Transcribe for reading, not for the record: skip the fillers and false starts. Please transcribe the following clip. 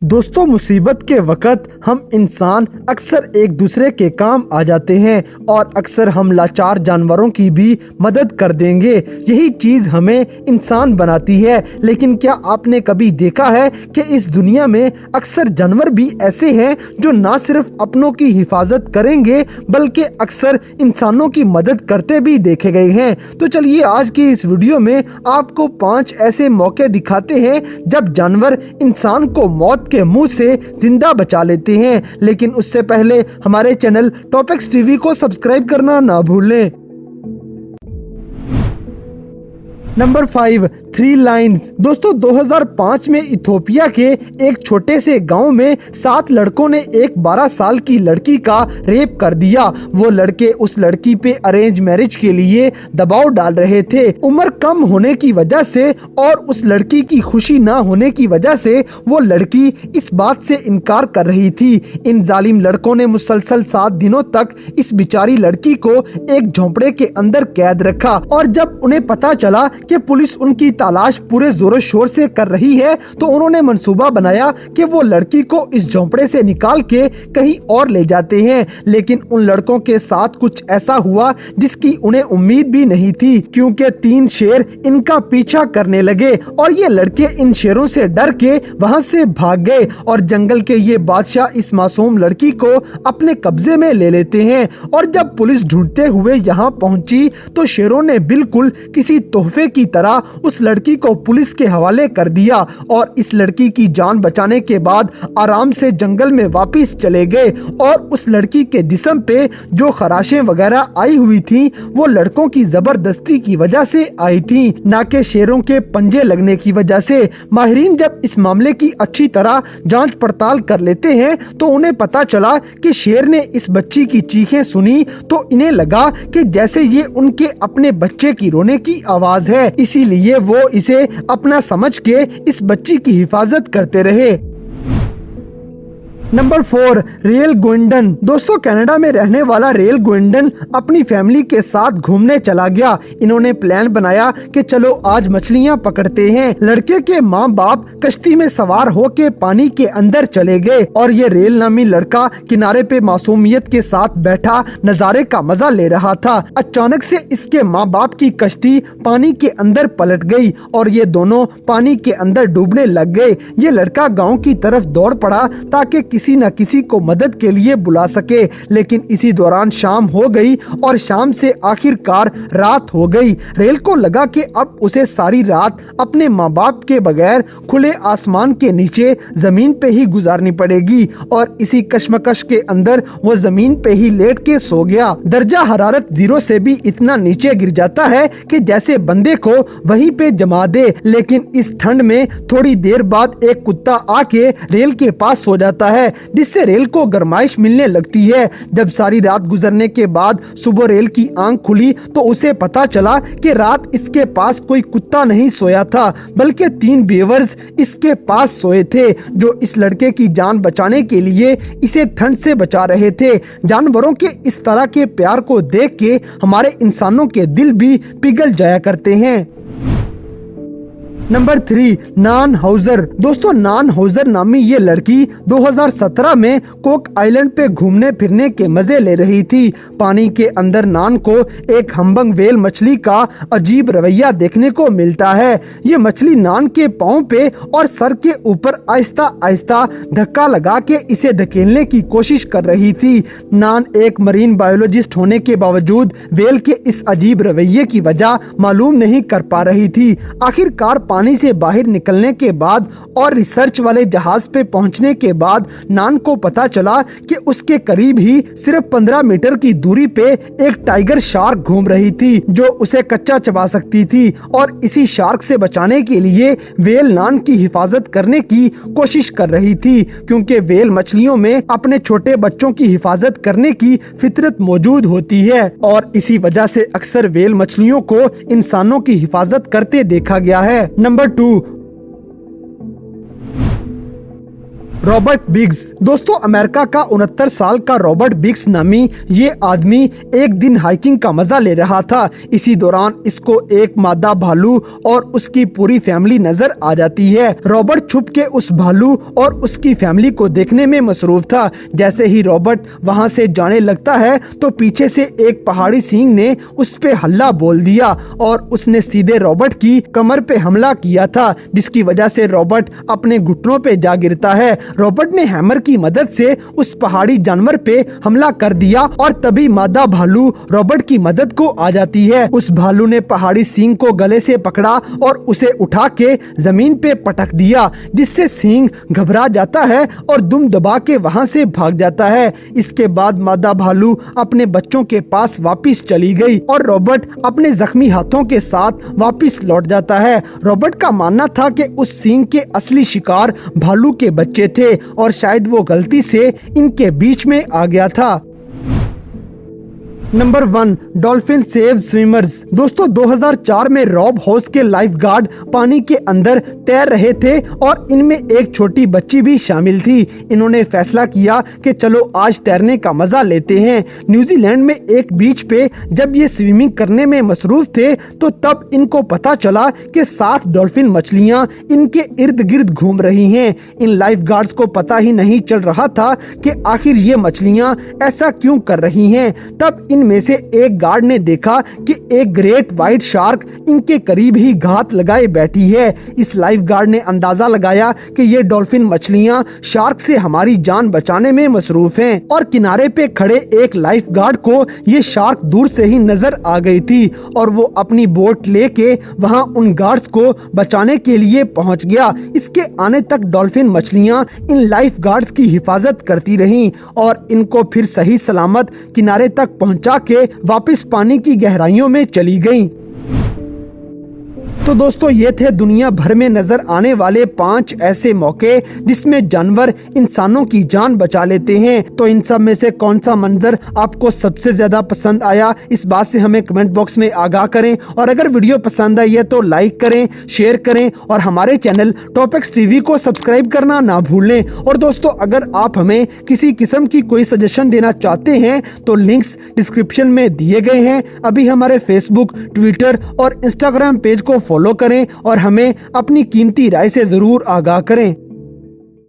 दोस्तों, मुसीबत के वक्त हम इंसान अक्सर एक दूसरे के काम आ जाते हैं और अक्सर हम लाचार जानवरों की भी मदद कर देंगे। यही चीज़ हमें इंसान बनाती है। लेकिन क्या आपने कभी देखा है कि इस दुनिया में अक्सर जानवर भी ऐसे हैं जो ना सिर्फ अपनों की हिफाजत करेंगे बल्कि अक्सर इंसानों की मदद करते भी देखे गए हैं। तो चलिए आज की इस वीडियो में आपको 5 ऐसे मौके दिखाते हैं जब जानवर इंसान को मौत के मुंह से जिंदा बचा लेते हैं। लेकिन उससे पहले हमारे चैनल टॉपिक्स टीवी को सब्सक्राइब करना ना भूलें। Number 5, 3 lines. दोस्तों, 2005 में इथोपिया के एक छोटे से गांव में 7 लड़कों ने एक 12 साल की लड़की का रेप कर दिया। वो लड़के उस लड़की पे अरेंज मैरिज के लिए दबाव डाल रहे थे। उम्र कम होने की वजह से और उस लड़की की खुशी ना होने की वजह से वो लड़की इस बात से इनकार कर रही थी। इन जालिम लड़कों ने मुसलसल 7 दिनों तक इस बेचारी लड़की को एक झोंपड़े के अंदर कैद रखा और जब उन्हें पता चला कि पुलिस उनकी तलाश पूरे जोरों शोर से कर रही है तो उन्होंने मंसूबा बनाया कि वो लड़की को इस झोंपड़े से निकाल के कहीं और ले जाते हैं। लेकिन उन लड़कों के साथ कुछ ऐसा हुआ जिसकी उन्हें उम्मीद भी नहीं थी, क्योंकि 3 शेर इनका पीछा करने लगे और ये लड़के इन शेरों से डर के वहां से भाग गए और जंगल के ये बादशाह इस मासूम लड़की को अपने कब्जे में ले लेते हैं। और जब पुलिस ढूंढते हुए यहाँ पहुंची तो शेरों ने बिल्कुल किसी तोहफे की तरह उस लड़की को पुलिस के हवाले कर दिया और इस लड़की की जान बचाने के बाद आराम से जंगल में वापस चले गए। और उस लड़की के जिस्म पे जो खराशें वगैरह आई हुई थी वो लड़कों की जबरदस्ती की वजह से आई थी, ना कि शेरों के पंजे लगने की वजह से। माहिरीन जब इस मामले की अच्छी तरह जांच पड़ताल कर लेते हैं तो उन्हें पता चला कि शेर ने इस बच्ची की चीखें सुनी तो इन्हें लगा कि जैसे ये उनके अपने बच्चे की रोने की आवाज है, इसीलिए वो इसे अपना समझ के इस बच्ची की हिफाजत करते रहे। नंबर 4, रेल गोइंडन। दोस्तों, कनाडा में रहने वाला रेल गोइंडन अपनी फैमिली के साथ घूमने चला गया। इन्होंने प्लान बनाया कि चलो आज मछलियां पकड़ते हैं। लड़के के माँ बाप कश्ती में सवार होके पानी के अंदर चले गए और ये रेल नामी लड़का किनारे पे मासूमियत के साथ बैठा नजारे का मजा ले रहा था। अचानक से इसके माँ बाप की कश्ती पानी के अंदर पलट गई और ये दोनों पानी के अंदर डूबने लग गए। ये लड़का गाँव की तरफ दौड़ पड़ा ताकि किसी न किसी को मदद के लिए बुला सके। लेकिन इसी दौरान शाम हो गई और शाम से आखिरकार रात हो गई। रेल को लगा कि अब उसे सारी रात अपने माँ बाप के बगैर खुले आसमान के नीचे जमीन पे ही गुजारनी पड़ेगी और इसी कश्मकश के अंदर वो जमीन पे ही लेट के सो गया। दर्जा हरारत 0 से भी इतना नीचे गिर जाता है कि जैसे बंदे को वहीं पे जमा दे। लेकिन इस ठंड में थोड़ी देर बाद एक कुत्ता आके रेल के पास सो जाता है, जिससे रेल को गर्माइश मिलने लगती है। जब सारी रात गुजरने के बाद सुबह रेल की आंख खुली तो उसे पता चला कि रात इसके पास कोई कुत्ता नहीं सोया था बल्कि 3 बेवर्स इसके पास सोए थे जो इस लड़के की जान बचाने के लिए इसे ठंड से बचा रहे थे। जानवरों के इस तरह के प्यार को देख के हमारे इंसानों के दिल भी पिघल जाया करते हैं। नंबर 3, नान हाउजर। दोस्तों, नान हाउजर नामी ये लड़की 2017 में कोक आइलैंड पे घूमने फिरने के मजे ले रही थी। पानी के अंदर नान को एक हम्बंग वेल मछली का अजीब रवैया देखने को मिलता है। ये मछली नान के पाँव पे और सर के ऊपर आहिस्ता आहिस्ता धक्का लगा के इसे धकेलने की कोशिश कर रही थी। नान एक मरीन बायोलॉजिस्ट होने के बावजूद वेल के इस अजीब रवैये की वजह मालूम नहीं कर पा रही थी। आखिरकार पानी से बाहर निकलने के बाद और रिसर्च वाले जहाज पे पहुंचने के बाद नान को पता चला कि उसके करीब ही सिर्फ 15 मीटर की दूरी पे एक टाइगर शार्क घूम रही थी जो उसे कच्चा चबा सकती थी। और इसी शार्क से बचाने के लिए वेल नान की हिफाजत करने की कोशिश कर रही थी, क्योंकि वेल मछलियों में अपने छोटे बच्चों की हिफाजत करने की फितरत मौजूद होती है और इसी वजह से अक्सर वेल मछलियों को इंसानों की हिफाजत करते देखा गया है। Number 2, Robert Biggs. दोस्तों अमेरिका का 69 साल का रॉबर्ट बिग्स नामी ये आदमी एक दिन हाइकिंग का मजा ले रहा था। इसी दौरान इसको एक मादा भालू और उसकी पूरी फैमिली नजर आ जाती है। रॉबर्ट छुप के उस भालू और उसकी फैमिली को देखने में मसरूफ था। जैसे ही रॉबर्ट वहां से जाने लगता है तो पीछे से एक पहाड़ी सिंह ने उस पे हल्ला बोल दिया और उसने सीधे रॉबर्ट की कमर पे हमला किया था, जिसकी वजह से रॉबर्ट अपने घुटनों पे जा गिरता है। रॉबर्ट ने हैमर की मदद से उस पहाड़ी जानवर पे हमला कर दिया और तभी मादा भालू रॉबर्ट की मदद को आ जाती है। उस भालू ने पहाड़ी सिंह को गले से पकड़ा और उसे उठा के जमीन पे पटक दिया, जिससे सिंह घबरा जाता है और दुम दबा के वहां से भाग जाता है। इसके बाद मादा भालू अपने बच्चों के पास वापस चली गई और रॉबर्ट अपने जख्मी हाथों के साथ वापस लौट जाता है। रॉबर्ट का मानना था कि उस सिंह के असली शिकार भालू के बच्चे थे और शायद वो गलती से इनके बीच में आ गया था। Number 1, dolphin save swimmers. दोस्तों 2004 में रॉब हाउस के लाइफ गार्ड पानी के अंदर तैर रहे थे और इनमें एक छोटी बच्ची भी शामिल थी। इन्होंने फैसला किया कि चलो आज तैरने का मजा लेते हैं। न्यूजीलैंड में एक बीच पे जब ये स्विमिंग करने में मसरूफ थे तो तब इनको पता चला कि 7 डॉल्फिन मछलियां इनके इर्द गिर्द घूम रही हैं। इन लाइफ गार्ड्स को पता ही नहीं चल रहा था कि आखिर ये मछलियां ऐसा क्यों कर रही हैं। तब इनमें से एक गार्ड ने देखा कि एक ग्रेट व्हाइट शार्क इनके करीब ही घात लगाए बैठी है। इस लाइफ गार्ड ने अंदाजा लगाया कि ये डॉल्फिन मछलियां शार्क से हमारी जान बचाने में मसरूफ हैं और किनारे पे खड़े एक लाइफ गार्ड को ये शार्क दूर से ही नजर आ गई थी और वो अपनी बोट लेके वहां उन गार्ड्स को बचाने के लिए पहुंच गया। इसके आने तक डॉल्फिन मछलियां इन लाइफ गार्ड्स की हिफाजत करती रहीं और इनको फिर सही सलामत किनारे तक पहुंचा के वापस पानी की गहराइयों में चली गईं। तो दोस्तों ये थे दुनिया भर में नजर आने वाले 5 ऐसे मौके जिसमें जानवर इंसानों की जान बचा लेते हैं। तो इन सब में से कौन सा मंजर आपको सबसे ज्यादा पसंद आया, इस बात से हमें कमेंट बॉक्स में आगाह करें। और अगर वीडियो पसंद आई है तो लाइक करें, शेयर करें और हमारे चैनल टॉपिक्स टीवी को सब्सक्राइब करना ना भूलें। और दोस्तों अगर आप हमें किसी किस्म की कोई सजेशन देना चाहते हैं तो लिंक्स डिस्क्रिप्शन में दिए गए हैं। अभी हमारे फेसबुक, ट्विटर और इंस्टाग्राम पेज को फॉलो करें और हमें अपनी कीमती राय से जरूर आगाह करें।